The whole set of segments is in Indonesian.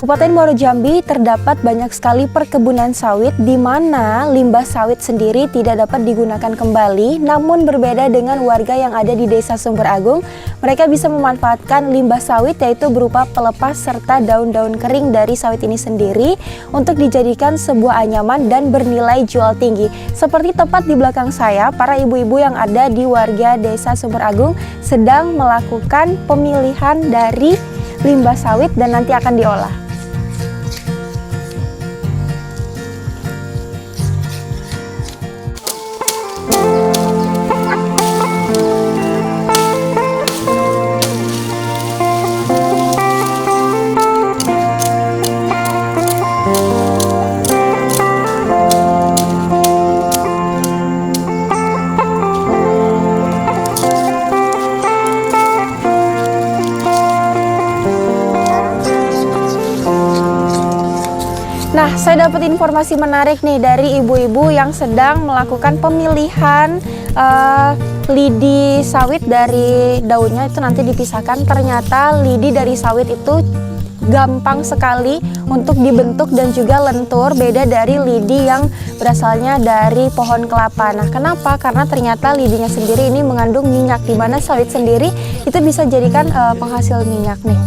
Kabupaten Muaro Jambi terdapat banyak sekali perkebunan sawit di mana limbah sawit sendiri tidak dapat digunakan kembali, namun berbeda dengan warga yang ada di Desa Sumber Agung. Mereka bisa memanfaatkan limbah sawit yaitu berupa pelepas serta daun-daun kering dari sawit ini sendiri untuk dijadikan sebuah anyaman dan bernilai jual tinggi. Seperti tepat di belakang saya, para ibu-ibu yang ada di warga Desa Sumber Agung sedang melakukan pemilihan dari limbah sawit dan nanti akan diolah. Nah, saya dapat informasi menarik nih dari ibu-ibu yang sedang melakukan pemilihan lidi sawit dari daunnya itu nanti dipisahkan. Ternyata lidi dari sawit itu gampang sekali untuk dibentuk dan juga lentur, beda dari lidi yang berasalnya dari pohon kelapa. Nah, kenapa? Karena ternyata lidinya sendiri ini mengandung minyak, di mana sawit sendiri itu bisa jadikan penghasil minyak nih.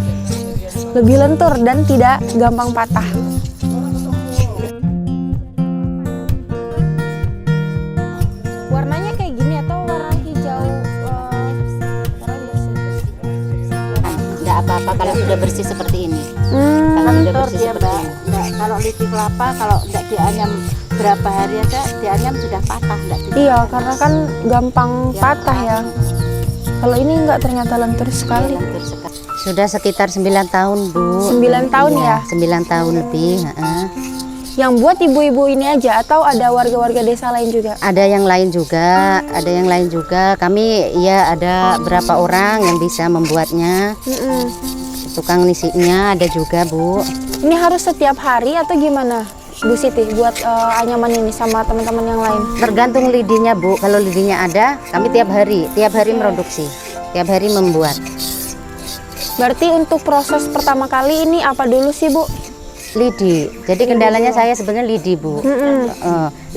Lebih lentur dan tidak gampang patah. Warnanya kayak gini atau warna hijau? Tidak apa-apa kalau sudah bersih seperti ini. Kalau sudah bersih seperti ini. Kalau lidi kelapa kalau tidak dianyam berapa hari aja dianyam sudah patah. Iya, karena kan gampang patah ya. Kalau ini enggak, ternyata lentur sekali. Lentur sekali. Sudah sekitar 9 tahun, Bu. 9 tahun ya? 9 tahun lebih. Yang buat ibu-ibu ini aja atau ada warga-warga desa lain juga? Ada yang lain juga, Kami ya ada berapa orang yang bisa membuatnya. Tukang nisiknya ada juga, Bu. Ini harus setiap hari atau gimana, Bu Siti, buat anyaman ini sama teman-teman yang lain? Tergantung lidinya, Bu. Kalau lidinya ada, kami tiap hari produksi, tiap hari membuat. Berarti untuk proses pertama kali ini apa dulu sih, Bu? Lidi. Jadi kendalanya saya sebenarnya lidi, Bu.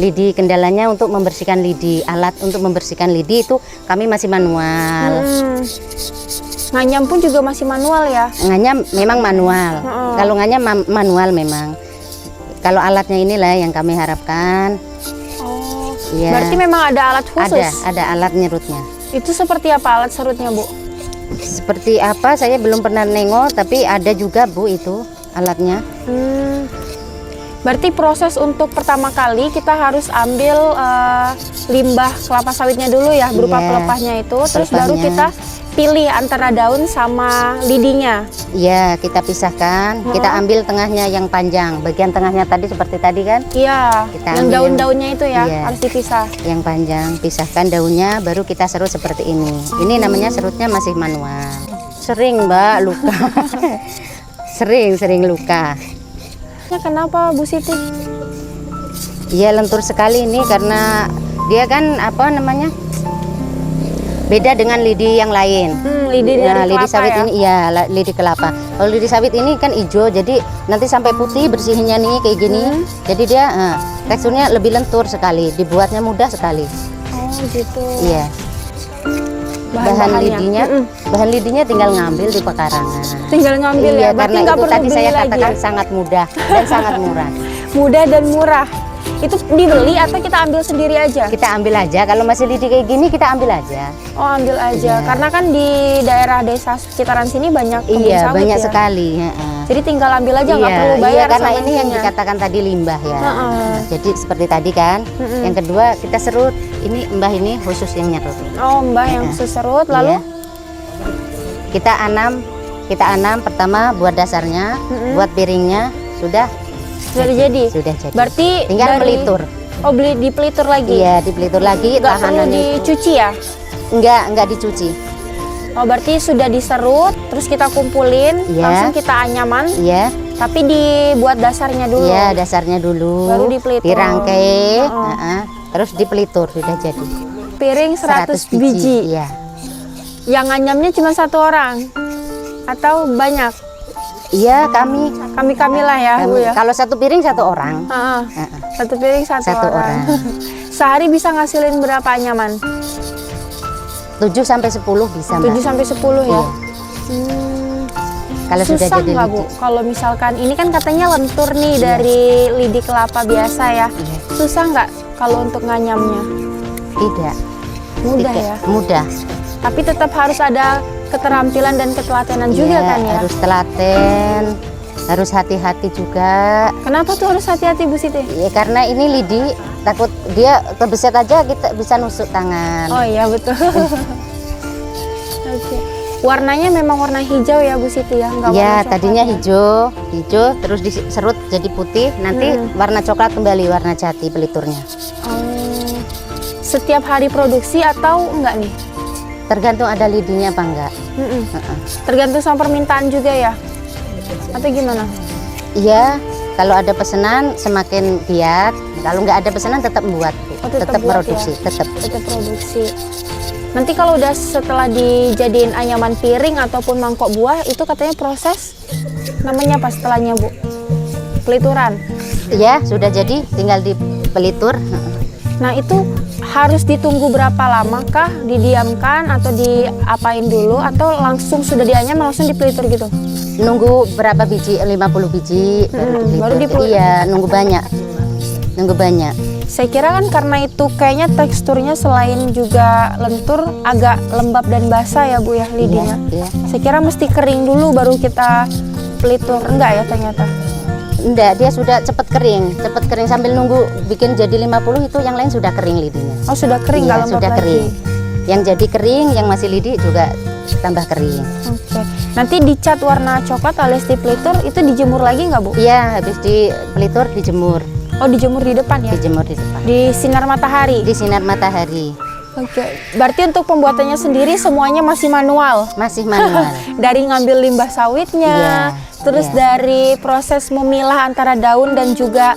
Lidi, kendalanya untuk membersihkan lidi. Alat untuk membersihkan lidi itu kami masih manual. Nganyam pun juga masih manual ya? Nganyam memang manual. Kalau nganyam manual memang. Kalau alatnya inilah yang kami harapkan. Oh, ya. Berarti memang ada alat khusus? Ada alat nyerutnya. Itu seperti apa alat serutnya, Bu? Seperti apa saya belum pernah nengok, tapi ada juga, Bu, itu alatnya. Berarti proses untuk pertama kali kita harus ambil limbah kelapa sawitnya dulu ya, berupa pelepahnya itu, terus baru kita pilih antara daun sama lidinya. Iya, kita pisahkan, kita ambil tengahnya yang panjang, bagian tengahnya tadi seperti tadi kan? Iya, yang daun-daunnya itu ya, harus dipisah. Yang panjang, pisahkan daunnya, baru kita serut seperti ini. Ini namanya serutnya masih manual. Sering, Mbak, luka. sering luka. Kenapa, Bu Siti? Iya, lentur sekali ini karena dia kan beda dengan lidi yang lain. Lidi sawit ya? Ini iya, lidi kelapa. Kalau lidi sawit ini kan hijau, jadi nanti sampai putih bersihnya nih kayak gini. Jadi dia teksturnya lebih lentur sekali, dibuatnya mudah sekali. Oh, gitu. Iya. Bahan lidinya tinggal ngambil di pekarangan. Tinggal ngambil ya. Karena itu tadi saya katakan sangat mudah dan sangat murah. Mudah dan murah. Itu dibeli atau kita ambil sendiri aja? Kita ambil aja. Kalau masih lidi kayak gini kita ambil aja. Oh, ambil aja. Iya. Karena kan di daerah desa sekitaran sini banyak kebun sawit banyak ya? Sekali. Jadi tinggal ambil aja, nggak perlu bayar. Iya, karena ini yang dikatakan tadi limbah ya. Jadi seperti tadi kan. Yang kedua kita serut. Ini mbah ini khusus yang nyerut. Oh, mbah yang khusus serut. Lalu kita anam pertama buat dasarnya, buat piringnya sudah jadi. Berarti tinggal pelitur. Oh, dipelitur lagi? Iya, dipelitur lagi. Nggak perlu dicuci ya? Enggak dicuci. Oh, berarti sudah diserut, terus kita kumpulin, langsung kita anyaman. Iya. Tapi dibuat dasarnya dulu. Iya, dasarnya dulu. Baru dipelitur. Dirangkai, terus dipelitur sudah jadi. Piring 100 biji. Iya. Yang nganyamnya cuma 1 orang atau banyak? Iya, kami lah ya, Bu ya. Kalau satu piring satu orang. Satu piring satu orang. Sehari bisa ngasilin berapa anyaman? 7 sampai 10 bisa, Mbak. 7 sampai 10 ya. Iya. Kalau sudah Susah jadi nggak, Bu? lidi. Kalau misalkan ini kan katanya lentur nih dari lidi kelapa biasa ya. Iya. Susah nggak kalau untuk nganyamnya? Tidak. Mudah Tidak. ya. Mudah. Tapi tetap harus ada keterampilan dan ketelatenan juga Iya, kan ya. harus telaten, harus hati-hati juga. Kenapa tuh harus hati-hati, Bu Siti? Ya karena ini lidi, takut dia kebeset aja kita bisa nusuk tangan. Oh iya betul. Oke. Warnanya memang warna hijau ya, Bu Siti ya? Nggak Ya, warna coklat tadinya ya? hijau, terus diserut jadi putih, nanti warna coklat kembali, warna jati peliturnya. Oh. Setiap hari produksi atau enggak nih? Tergantung ada lidinya apa enggak. Tergantung sama permintaan juga ya? Atau gimana? Iya, kalau ada pesanan semakin giat, kalau nggak ada pesanan tetap membuat, Oh, tetap tetap buat produksi, ya? tetap. Tetap produksi. Nanti kalau udah setelah dijadiin anyaman piring ataupun mangkok buah, itu katanya proses namanya apa setelahnya, Bu? Pelituran. Iya, sudah jadi, tinggal dipelitur. Nah, itu harus ditunggu berapa lama kah? Didiamkan atau diapain dulu atau langsung sudah dianyam langsung dipelitur gitu? Nunggu berapa biji, 50 biji baru dipelitur. Iya, nunggu banyak. Nunggu banyak. Saya kira kan karena itu kayaknya teksturnya selain juga lentur agak lembab dan basah ya, Bu ya, lidinya. Iya. Saya kira mesti kering dulu baru kita pelitur. Enggak ya ternyata. Enggak, dia sudah cepat kering sambil nunggu bikin jadi 50 itu yang lain sudah kering lidinya. Oh, sudah kering, Iya, nggak lembab sudah lagi. kering. Yang jadi kering, yang masih lidi juga tambah kering. Oke. Nanti dicat warna coklat alias dipelitur itu dijemur lagi nggak, Bu? Iya, habis dipelitur dijemur. Oh, dijemur di depan ya? Dijemur di depan. Di sinar matahari. Di sinar matahari. Oke. Berarti untuk pembuatannya sendiri semuanya masih manual. Masih manual. Dari ngambil limbah sawitnya, Iya, terus iya. dari proses memilah antara daun dan juga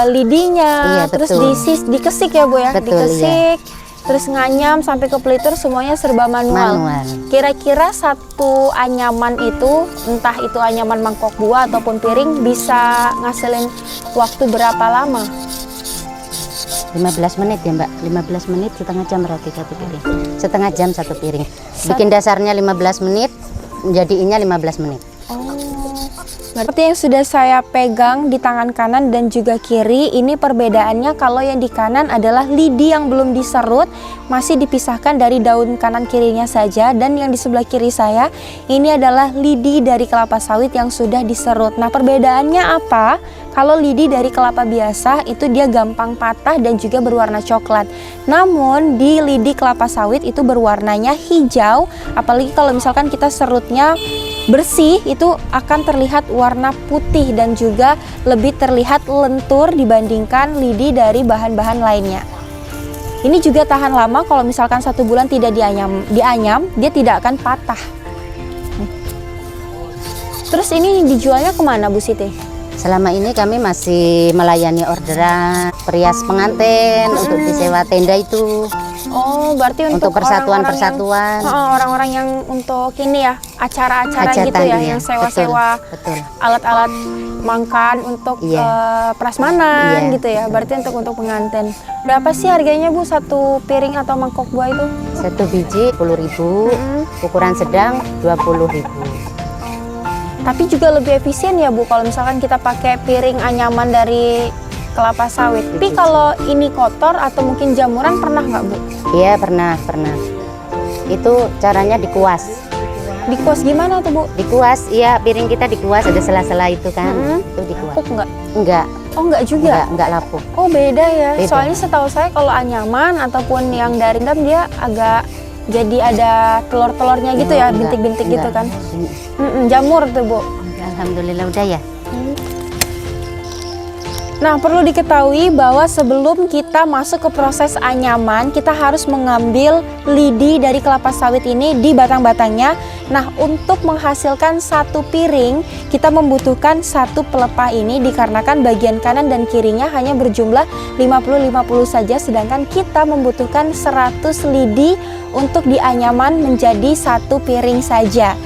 lidinya, Iya, terus betul. dikesik ya, Bu ya? Betul, Dikesik, terus nganyam sampai ke pelitur semuanya serba manual. Manual. Kira-kira satu anyaman itu, entah itu anyaman mangkok buah ataupun piring, bisa ngasilin waktu berapa lama? 15 menit ya, Mbak. 15 menit setengah jam berarti satu piring. Setengah jam satu piring. Bikin dasarnya 15 menit, menjadiinnya 15 menit. Seperti yang sudah saya pegang di tangan kanan dan juga kiri, ini perbedaannya kalau yang di kanan adalah lidi yang belum diserut, masih dipisahkan dari daun kanan kirinya saja, dan yang di sebelah kiri saya ini adalah lidi dari kelapa sawit yang sudah diserut. Nah, perbedaannya apa? Kalau lidi dari kelapa biasa itu dia gampang patah dan juga berwarna coklat. Namun di lidi kelapa sawit itu berwarnanya hijau, apalagi kalau misalkan kita serutnya bersih itu akan terlihat warna putih dan juga lebih terlihat lentur dibandingkan lidi dari bahan-bahan lainnya. Ini juga tahan lama, kalau misalkan 1 bulan tidak dianyam, dia tidak akan patah. Terus ini dijualnya kemana, Bu Siti? Selama ini kami masih melayani orderan perias pengantin untuk disewa tenda itu. Oh, berarti untuk persatuan-persatuan. Orang-orang yang untuk ini ya, acara-acara Hajatan, gitu ya, iya. yang sewa-sewa Betul. alat-alat makan untuk Iya. prasmanan Iya. gitu ya. Berarti untuk pengantin. Berapa sih harganya, Bu, satu piring atau mangkok buah itu? Satu biji 10.000, ukuran sedang 20.000. Tapi juga lebih efisien ya, Bu, kalau misalkan kita pakai piring anyaman dari kelapa sawit. Tapi kalau ini kotor atau mungkin jamuran pernah nggak, Bu? Iya, pernah. Itu caranya dikuas. Dikuas gimana tuh, Bu? Dikuas, iya, piring kita dikuas, ada sela-sela itu kan. Itu dikuas. Empuk nggak? Enggak, Oh, nggak juga? enggak lapuk. Oh, beda ya. Beda. Soalnya setahu saya kalau anyaman ataupun yang dari rendam dia agak jadi ada telur-telurnya gitu ya, Enggak, bintik-bintik gitu enggak. kan. Jamur tuh, Bu. Alhamdulillah udah ya. Nah, perlu diketahui bahwa sebelum kita masuk ke proses anyaman, kita harus mengambil lidi dari kelapa sawit ini di batang-batangnya. Nah, untuk menghasilkan satu piring, kita membutuhkan satu pelepah ini dikarenakan bagian kanan dan kirinya hanya berjumlah 50-50 saja, sedangkan kita membutuhkan 100 lidi untuk dianyaman menjadi satu piring saja.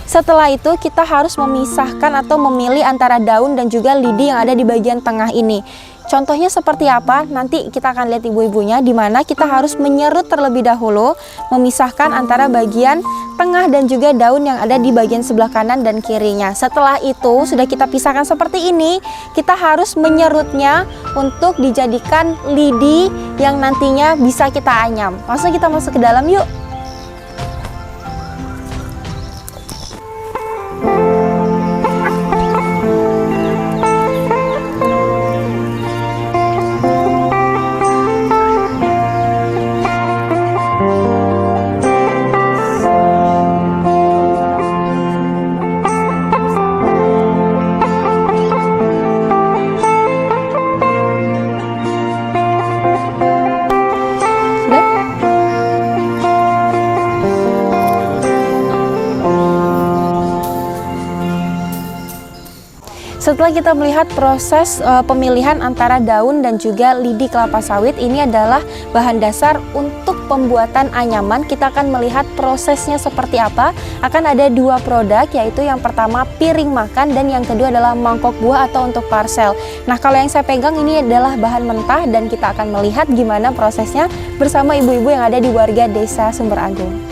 Setelah itu kita harus memisahkan atau memilih antara daun dan juga lidi yang ada di bagian tengah ini. Contohnya seperti apa? Nanti kita akan lihat ibu-ibunya, di mana kita harus menyerut terlebih dahulu, memisahkan antara bagian tengah dan juga daun yang ada di bagian sebelah kanan dan kirinya. Setelah itu sudah kita pisahkan seperti ini, kita harus menyerutnya untuk dijadikan lidi yang nantinya bisa kita anyam. Langsung kita masuk ke dalam yuk. Setelah kita melihat proses pemilihan antara daun dan juga lidi kelapa sawit, ini adalah bahan dasar untuk pembuatan anyaman. Kita akan melihat prosesnya seperti apa. Akan ada dua produk, yaitu yang pertama piring makan dan yang kedua adalah mangkok buah atau untuk parcel. Nah, kalau yang saya pegang ini adalah bahan mentah dan kita akan melihat gimana prosesnya bersama ibu-ibu yang ada di warga Desa Sumber Agung.